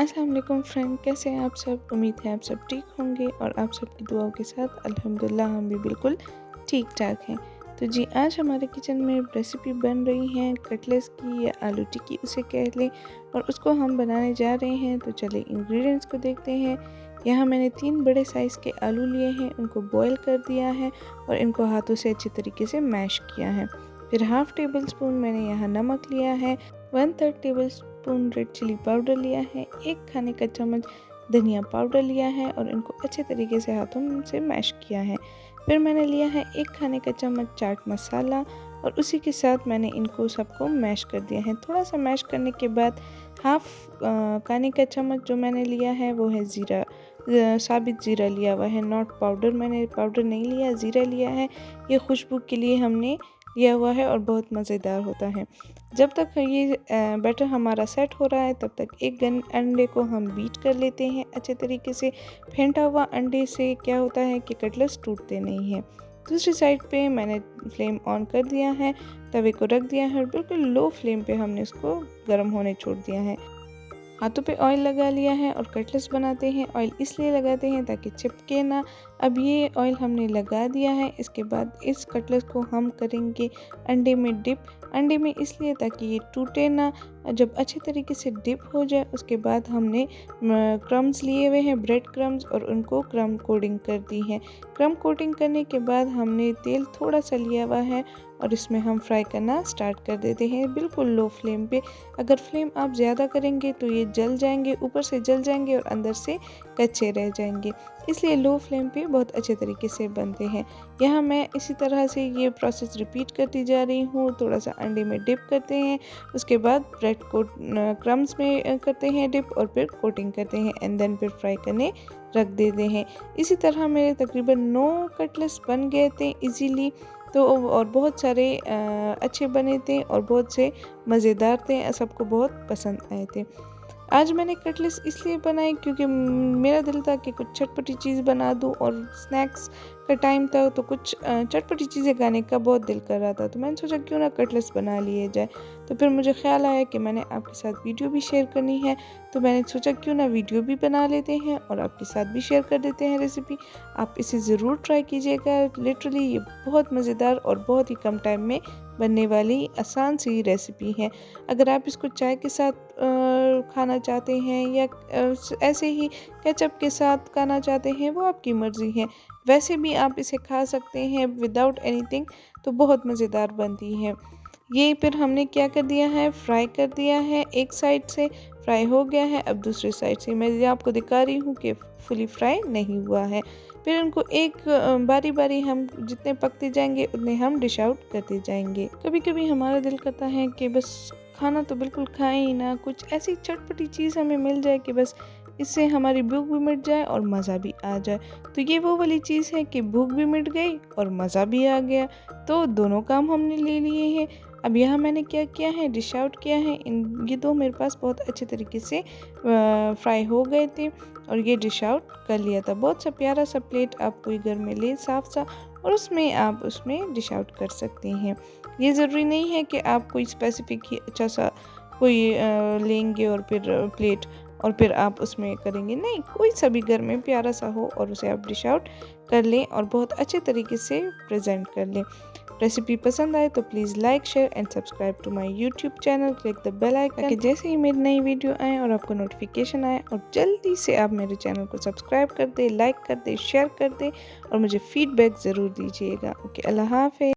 अस्सलाम वालेकुम फ्रेंड, कैसे हैं आप सब। उम्मीद है आप सब ठीक होंगे और आप सबकी दुआओं के साथ अल्हम्दुलिल्लाह हम भी बिल्कुल ठीक ठाक हैं। तो जी, आज हमारे किचन में रेसिपी बन रही है कटलेट्स की या आलू टिक्की उसे कह लें, और उसको हम बनाने जा रहे हैं। तो चले इंग्रेडिएंट्स को देखते हैं। यहाँ मैंने 3 बड़े साइज़ के आलू लिए हैं, उनको बॉईल कर दिया है और इनको हाथों से अच्छी तरीके से मैश किया है। फिर हाफ़ टेबल स्पून मैंने यहाँ नमक लिया है, 1/3 table spoon red chili powder लिया है, 1 खाने का चम्मच धनिया पाउडर लिया है और इनको अच्छे तरीके से हाथों से मैश किया है। फिर मैंने लिया है 1 खाने का चम्मच चाट मसाला और उसी के साथ मैंने इनको सबको मैश कर दिया है। थोड़ा सा मैश करने के बाद हाफ खाने का चम्मच जो मैंने लिया है वो है ज़ीरा, साबित ज़ीरा लिया हुआ है, नॉट पाउडर। मैंने पाउडर नहीं लिया, ज़ीरा लिया है। ये खुशबू के लिए हमने लिया हुआ है और बहुत मज़ेदार होता है। जब तक ये बैटर हमारा सेट हो रहा है तब तक एक अंडे को हम बीट कर लेते हैं अच्छे तरीके से। फेंटा हुआ अंडे से क्या होता है कि कटलेट्स टूटते नहीं हैं। दूसरी साइड पे मैंने फ्लेम ऑन कर दिया है, तवे को रख दिया है और बिल्कुल लो फ्लेम पे हमने इसको गर्म होने छोड़ दिया है। हाथों पे ऑयल लगा लिया है और कटलेट्स बनाते हैं। ऑयल इसलिए लगाते हैं ताकि चिपके ना। अब ये ऑयल हमने लगा दिया है। इसके बाद इस कटलेट्स को हम करेंगे अंडे में डिप। अंडे में इसलिए ताकि ये टूटे ना। जब अच्छे तरीके से डिप हो जाए उसके बाद हमने क्रम्स लिए हुए हैं, ब्रेड क्रम्स, और उनको क्रम कोटिंग कर दी है। क्रम कोटिंग करने के बाद हमने तेल थोड़ा सा लिया हुआ है और इसमें हम फ्राई करना स्टार्ट कर देते हैं बिल्कुल लो फ्लेम पे। अगर फ्लेम आप ज़्यादा करेंगे तो ये जल जाएंगे, ऊपर से जल जाएंगे और अंदर से कच्चे रह जाएंगे, इसलिए लो फ्लेम पे बहुत अच्छे तरीके से बनते हैं। यहाँ मैं इसी तरह से ये प्रोसेस रिपीट करती जा रही हूँ। थोड़ा सा अंडे में डिप करते हैं, उसके बाद ब्रेड को क्रम्स में करते हैं डिप और फिर कोटिंग करते हैं एंड देन फिर फ्राई करने रख देते हैं। इसी तरह मेरे तकरीबन 9 कटलेट्स बन गए थे इजीली। तो और बहुत सारे अच्छे बने थे और बहुत से मज़ेदार थे, सबको बहुत पसंद आए थे। आज मैंने कटलेट्स इसलिए बनाए क्योंकि मेरा दिल था कि कुछ चटपटी चीज़ बना दूं और स्नैक्स का टाइम था तो कुछ चटपटी चीज़ें खाने का बहुत दिल कर रहा था। तो मैंने सोचा क्यों ना कटलेट्स बना लिए जाए। तो फिर मुझे ख्याल आया कि मैंने आपके साथ वीडियो भी शेयर करनी है, तो मैंने सोचा क्यों ना वीडियो भी बना लेते हैं और आपके साथ भी शेयर कर देते हैं रेसिपी। आप इसे ज़रूर ट्राई कीजिएगा। लिटरली ये बहुत मज़ेदार और बहुत ही कम टाइम में बनने वाली आसान सी रेसिपी है। अगर आप इसको चाय के साथ खाना चाहते हैं या ऐसे ही केचप के साथ खाना चाहते हैं, वो आपकी मर्ज़ी है। वैसे भी आप इसे खा सकते हैं विदाउट एनीथिंग, तो बहुत मज़ेदार बनती है। ये फिर हमने क्या कर दिया है, फ्राई कर दिया है। एक साइड से फ्राई हो गया है, अब दूसरी साइड से मैं ये आपको दिखा रही हूँ कि फुली फ्राई नहीं हुआ है। फिर उनको एक बारी बारी हम जितने पकते जाएंगे उतने हम डिश आउट करते जाएंगे। कभी कभी हमारा दिल करता है कि बस खाना तो बिल्कुल खाएं ही ना, कुछ ऐसी चटपटी चीज़ हमें मिल जाए कि बस इससे हमारी भूख भी मिट जाए और मज़ा भी आ जाए। तो ये वो वाली चीज़ है कि भूख भी मिट गई और मज़ा भी आ गया, तो दोनों काम हमने ले लिए हैं। अब यहाँ मैंने क्या किया है, डिश आउट किया है। ये दो मेरे पास बहुत अच्छे तरीके से फ्राई हो गए थे और ये डिश आउट कर लिया था। बहुत सा प्यारा सा प्लेट आप कोई घर में ले साफ सा, और उसमें आप उसमें डिश आउट कर सकते हैं। ये ज़रूरी नहीं है कि आप कोई स्पेसिफिक ही अच्छा सा कोई लेंगे और फिर प्लेट और फिर आप उसमें करेंगे, नहीं, कोई सा भी घर में प्यारा सा हो और उसे आप डिश आउट कर लें और बहुत अच्छे तरीके से प्रेजेंट कर लें। रेसिपी पसंद आए तो please like, share and subscribe to my YouTube channel. Click the bell icon ताकि जैसे ही मेरी नई वीडियो आए और आपको नोटिफिकेशन आए, और जल्दी से आप मेरे चैनल को सब्सक्राइब कर दें, लाइक कर दें, शेयर कर दें और मुझे फीडबैक ज़रूर दीजिएगा। ओके, अल्लाह हाफ़िज़।